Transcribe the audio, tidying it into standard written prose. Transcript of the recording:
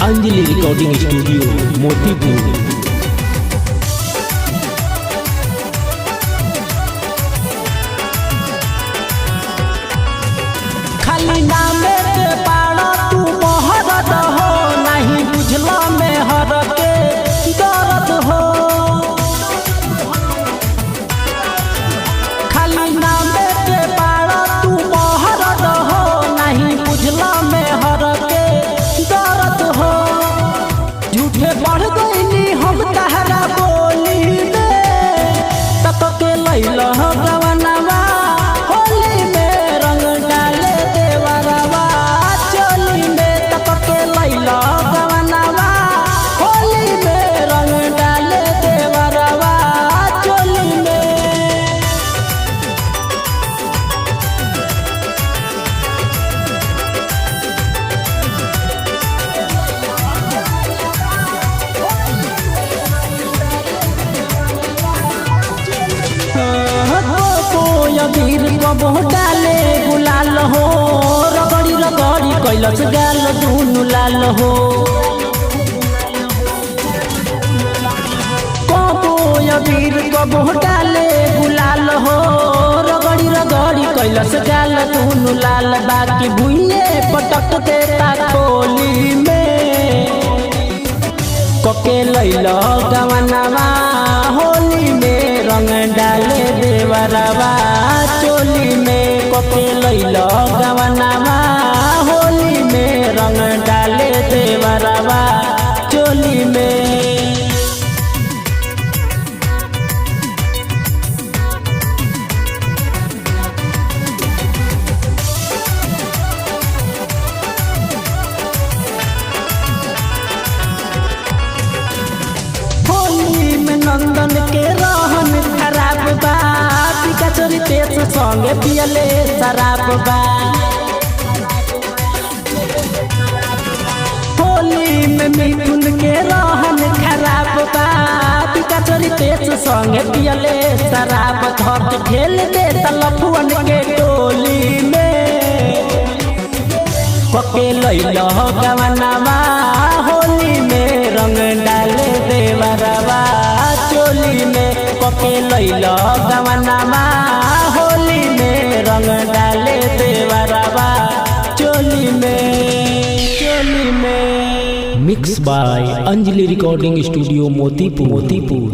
Anjali recording studio Motipur. खाली नामे के पाड़ा तू मोहरत हो, नहीं बुझला में हर के दर्द हो। खाली नामे के पाड़ा तू मोहरत हो, नहीं बुझला में हर के दर्द हो। झूठे बढ़ गईनी हम तहरा बोली में, तक के लैला गवनवा होली में रंग डाले देवरवा चोली में। तक के लैला गवनवा होली में रंग डाले देवरवा चोली में। वीर कबो डाले गुलाल हो, रगड़ी रगड़ी कैलस गाल दुनु लाल हो। कबो वीर कबो डाले गुलाल हो, रगड़ी रगड़ी कैलस गाल दुनु लाल। बाकी भुइये पटक देता खोली में, कके लैला गवनवा होली में रंग डाले देवरवा चोली में। कके लैला गवनवा होली में रंग डाले देवरवा चोली में। नंदन के रहन खराब बा, पिकाचोरी तेज संगे पियले शराब बा। होली में मिथुन के रहन खराब बा, पिकाचोरी तेज संगे पियले शराब। धर खेल दे तलफुअन के टोली में, कके लैला गवनवा होली में रंग डाले देवरवा चोली में। कके लैला गवनवा होली में रंग डाले देवरवा चोली में। Mix by Anjali recording studio Motipur.